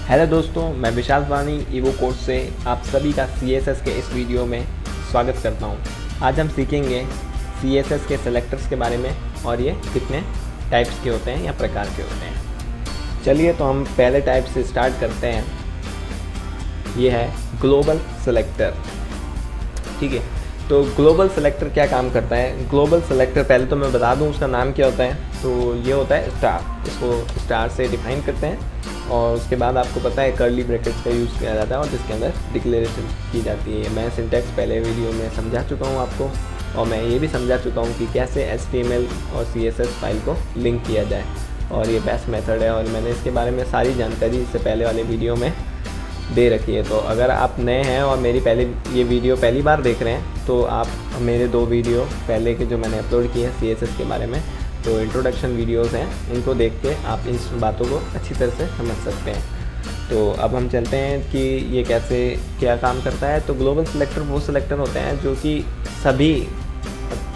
Hello दोस्तों, मैं विशाल वानी ईवो कोर्स से आप सभी का CSS के इस वीडियो में स्वागत करता हूं। आज हम सीखेंगे CSS के सेलेक्टर्स के बारे में और ये कितने टाइप्स के होते हैं या प्रकार के होते हैं। चलिए तो हम पहले टाइप से स्टार्ट करते हैं। ये है ग्लोबल सेलेक्टर। ठीक है, तो ग्लोबल सेलेक्टर क्या काम करता है। ग्लोबल सेलेक्टर पहले तो मैं बता दूं उसका नाम क्या होता है। तो ये होता है स्टार, इसको स्टार से डिफाइन करते हैं और उसके बाद आपको पता है कर्ली ब्रैकेट्स का यूज़ किया जाता है और जिसके अंदर डिक्लेरेशन की जाती है। मैं सिंटैक्स पहले वीडियो में समझा चुका हूँ आपको, और मैं ये भी समझा चुका हूँ कि कैसे HTML और CSS फाइल को लिंक किया जाए, और ये बेस्ट मेथड है। और मैंने इसके बारे में सारी जानकारी इससे पहले वाले वीडियो में दे रखी है। तो अगर आप नए हैं और मेरी ये वीडियो पहली बार देख रहे हैं तो आप मेरे 2 वीडियो पहले के जो मैंने अपलोड किए हैं CSS के बारे में, तो इंट्रोडक्शन वीडियोस हैं, इनको देख के आप इन बातों को अच्छी तरह से समझ सकते हैं। तो अब हम चलते हैं कि ये कैसे क्या काम करता है। तो ग्लोबल सेलेक्टर वो सेलेक्टर होते हैं जो कि सभी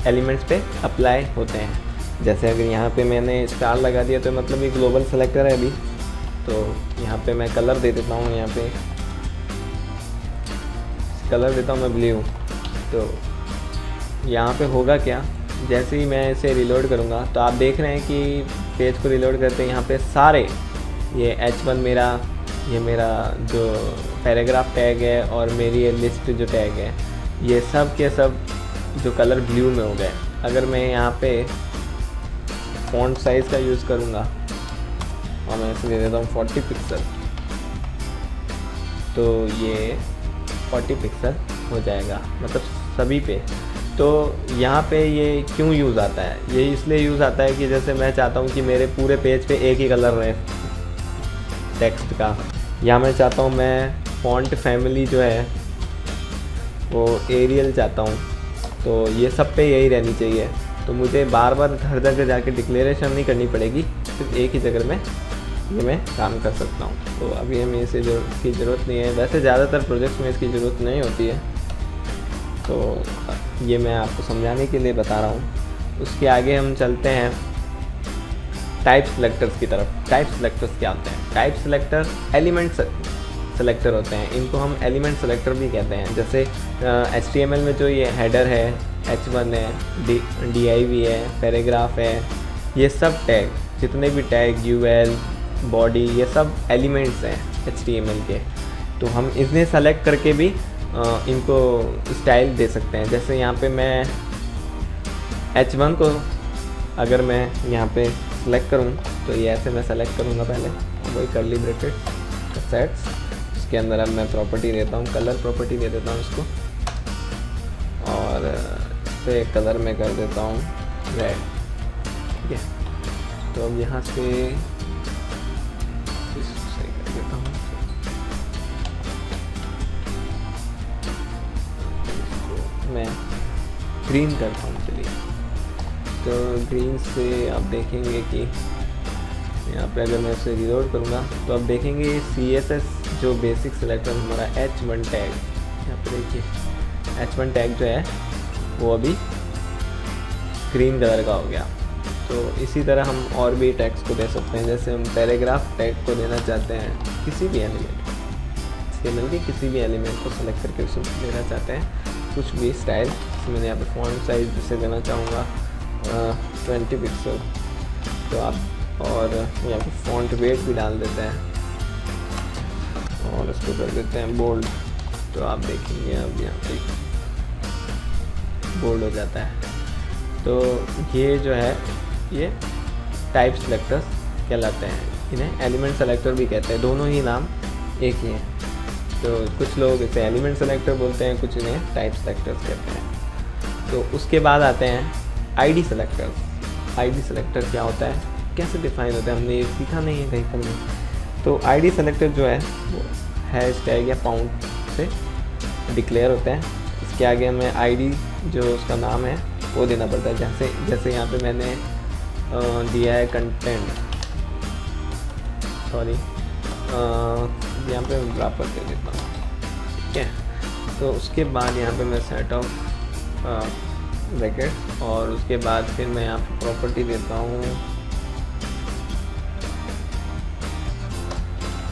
एलिमेंट्स पे अप्लाई होते हैं। जैसे अगर यहाँ पे मैंने स्टार लगा दिया तो मतलब ये ग्लोबल सेलेक्टर है अभी। तो यहाँ पे मैं कलर दे देता हूँ, यहाँ पे कलर देता हूँ मैं ब्लू। तो यहाँ पे होगा क्या, जैसे ही मैं इसे रिलोड करूँगा तो आप देख रहे हैं कि पेज को रिलोड करते हैं यहाँ पे सारे ये H1 मेरा जो पैराग्राफ टैग है और मेरी ये लिस्ट जो टैग है, ये सब के सब जो कलर ब्लू में हो गए। अगर मैं यहाँ पे फॉन्ट साइज़ का यूज़ करूँगा और मैं इसे दे देता हूँ 40 पिक्सल, तो ये 40 पिक्सल हो जाएगा, मतलब सभी पे। तो यहाँ पे ये क्यों यूज़ आता है, ये इसलिए यूज़ आता है कि जैसे मैं चाहता हूँ कि मेरे पूरे पेज पे एक ही कलर रहे टेक्स्ट का, या मैं चाहता हूँ मैं फॉन्ट फैमिली जो है वो एरियल चाहता हूँ, तो ये सब पे यही रहनी चाहिए। तो मुझे बार बार हर जगह जाके डिक्लेरेशन नहीं करनी पड़ेगी, सिर्फ एक ही जगह में ये मैं काम कर सकता हूँ। तो अभी हमें इसे इसकी ज़रूरत नहीं है, वैसे ज़्यादातर प्रोजेक्ट्स में इसकी ज़रूरत नहीं होती है, तो ये मैं आपको समझाने के लिए बता रहा हूँ। उसके आगे हम चलते हैं टाइप सेलेक्टर्स की तरफ। टाइप सेलेक्टर्स क्या होते हैं। टाइप सेलेक्टर एलिमेंट सेलेक्टर होते हैं, इनको हम एलिमेंट सेलेक्टर भी कहते हैं। जैसे HTML में जो ये हेडर है, H1 है, div है, पैराग्राफ है, ये सब टैग, जितने भी टैग UL बॉडी, ये सब एलिमेंट्स हैं HTML के। तो हम इन्हें सेलेक्ट करके भी इनको स्टाइल दे सकते हैं। जैसे यहाँ पे मैं H1 को अगर मैं यहाँ पे सेलेक्ट करूँ तो ये ऐसे मैं सेलेक्ट करूँगा पहले, वही कर्ली ब्रैकेट सेट्स, इसके अंदर अब मैं प्रॉपर्टी देता हूँ, कलर प्रॉपर्टी दे देता हूँ इसको, और इस पर कलर में कर देता हूँ रेड। ठीक है, तो अब यहाँ से सही कर देता हूँ, मैं ग्रीन करता हूँ। चलिए, तो ग्रीन से आप देखेंगे कि यहाँ पे अगर मैं इसे रिलोड करूँगा तो आप देखेंगे CSS जो बेसिक सेलेक्टर हमारा H1 टैग, यहाँ पे देखिए H1 टैग जो है वो अभी ग्रीन कलर का हो गया। तो इसी तरह हम और भी टैग्स को दे सकते हैं। जैसे हम पैराग्राफ टैग को देना चाहते हैं किसी भी एलिमेंट, HTML के किसी भी एलिमेंट को सेलेक्ट करके उसको देना चाहते हैं कुछ भी स्टाइल। मैंने यहाँ पे फॉन्ट साइज जिसे देना चाहूँगा 20 पिक्सल, तो आप और यहाँ पे फॉन्ट वेट भी डाल देते हैं और इसको कर देते हैं बोल्ड। तो आप देखेंगे अब यहाँ पे बोल्ड हो जाता है। तो ये जो है ये टाइप सेलेक्टर्स कहलाते हैं। इन्हें एलिमेंट सेलेक्टर भी कहते हैं, दोनों ही नाम एक ही हैं। तो कुछ लोग इसे एलिमेंट सेलेक्टर बोलते हैं, कुछ इन्हें टाइप सेलेक्टर्स कहते हैं। तो उसके बाद आते हैं ID सेलेक्टर्स। ID सेलेक्टर क्या होता है, कैसे डिफाइन होता है, हमने ये सीखा नहीं है कहीं पर नहीं। तो ID सेलेक्टर जो है वो हैश टैग या पाउंड से डिक्लेयर होते हैं। इसके आगे हमें ID जो उसका नाम है वो देना पड़ता है। जैसे यहाँ पे मैंने दिया है कंटेंट, सॉरी यहाँ पे मैं ड्रॉपर दे देता हूँ। ठीक है, तो उसके बाद यहाँ पे मैं सेट ऑफ ब्रैकेट, और उसके बाद फिर मैं यहाँ पे प्रॉपर्टी देता हूँ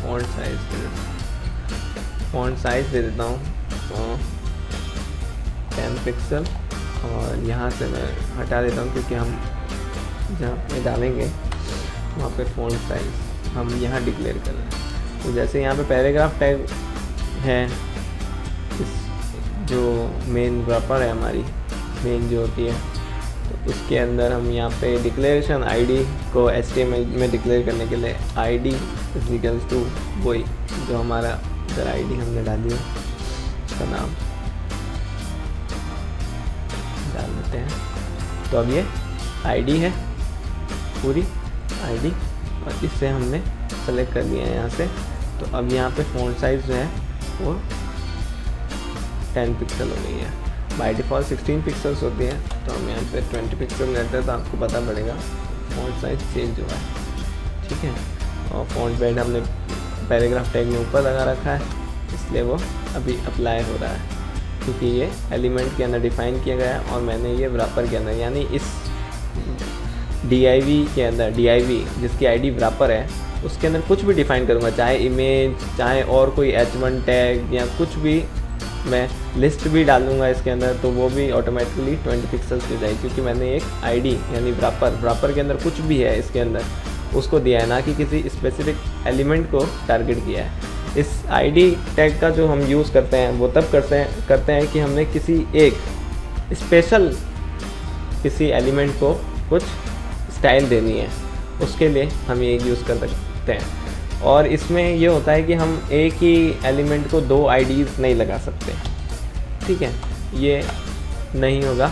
फ़ॉन्ट साइज़ दे देता हूँ 10 पिक्सल, और यहाँ से मैं हटा देता हूँ क्योंकि हम जहाँ पे डालेंगे वहाँ पे फ़ॉन्ट साइज़ हम यहाँ डिक्लेयर कर रहे हैं। तो जैसे यहाँ पे पैराग्राफ टैग है, इस जो मेन रैपर है हमारी मेन जो होती है, तो उसके अंदर हम यहाँ पे डिक्लेरेशन आईडी को HTML में डिक्लेयर करने के लिए ID इज इक्वल्स टू वही जो हमारा इधर ID हमने डाली है उसका नाम डाल देते हैं। तो अब ये ID है पूरी ID, और इससे हमने सेलेक्ट कर लिया है यहाँ से। तो अब यहाँ पे फ़ॉन्ट साइज़ जो है वो 10 पिक्सल हो गई है। बाय डिफ़ॉल्ट 16 पिक्सल्स होती है, तो हम यहाँ पे 20 पिक्सल रहते हैं, तो आपको पता पड़ेगा फ़ॉन्ट साइज़ चेंज हुआ है। ठीक है, और फ़ॉन्ट बेड हमने पैराग्राफ टैग में ऊपर लगा रखा है, इसलिए वो अभी अप्लाई हो रहा है क्योंकि ये एलिमेंट के अंदर डिफ़ाइन किया गया है और मैंने ये wrapper के अंदर यानी इस div के अंदर div जिसकी ID wrapper है उसके अंदर कुछ भी डिफ़ाइन करूँगा, चाहे इमेज, चाहे और कोई h1 टैग या कुछ भी, मैं लिस्ट भी डालूँगा इसके अंदर, तो वो भी ऑटोमेटिकली 20 पिक्सल्स हो जाएगी क्योंकि मैंने एक ID यानी wrapper के अंदर कुछ भी है इसके अंदर उसको दिया है, ना कि किसी स्पेसिफिक एलिमेंट को टारगेट किया है। इस ID टैग का जो हम यूज़ करते हैं वो तब करते हैं कि हमने किसी एक स्पेशल किसी एलिमेंट को कुछ स्टाइल देनी है, उसके लिए हम ये यूज़ कर सकते हैं। और इसमें ये होता है कि हम एक ही एलिमेंट को 2 IDs नहीं लगा सकते। ठीक है, ये नहीं होगा।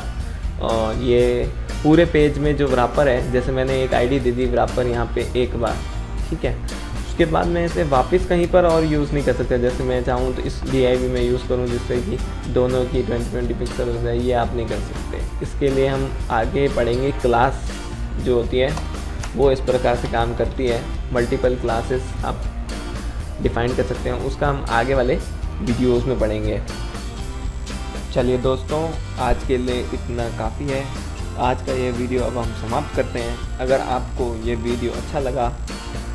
और ये पूरे पेज में जो wrapper है, जैसे मैंने एक ID दे दी wrapper यहाँ पे एक बार, ठीक है, उसके बाद मैं इसे वापस कहीं पर और यूज़ नहीं कर सकता। जैसे मैं चाहूँ तो इस div में यूज़ करूँ जिससे कि दोनों की 20 पिक्सल हो जाए, ये आप नहीं कर सकते। इसके लिए हम आगे पढ़ेंगे। क्लास जो होती है वो इस प्रकार से काम करती है, मल्टीपल क्लासेस आप डिफ़ाइन कर सकते हैं, उसका हम आगे वाले वीडियोस में पढ़ेंगे। चलिए दोस्तों, आज के लिए इतना काफ़ी है। आज का ये वीडियो अब हम समाप्त करते हैं। अगर आपको ये वीडियो अच्छा लगा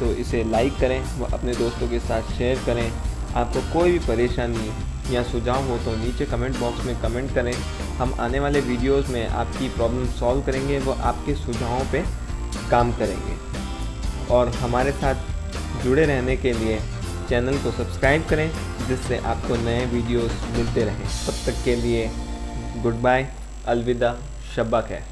तो इसे लाइक करें व अपने दोस्तों के साथ शेयर करें। आपको कोई भी परेशानी या सुझाव हो तो नीचे कमेंट बॉक्स में कमेंट करें। हम आने वाले वीडियोस में आपकी प्रॉब्लम सॉल्व करेंगे व आपके सुझावों पे काम करेंगे। और हमारे साथ जुड़े रहने के लिए चैनल को सब्सक्राइब करें जिससे आपको नए वीडियोस मिलते रहें। तब तक के लिए गुड बाय, अलविदा, शब्बा खैर।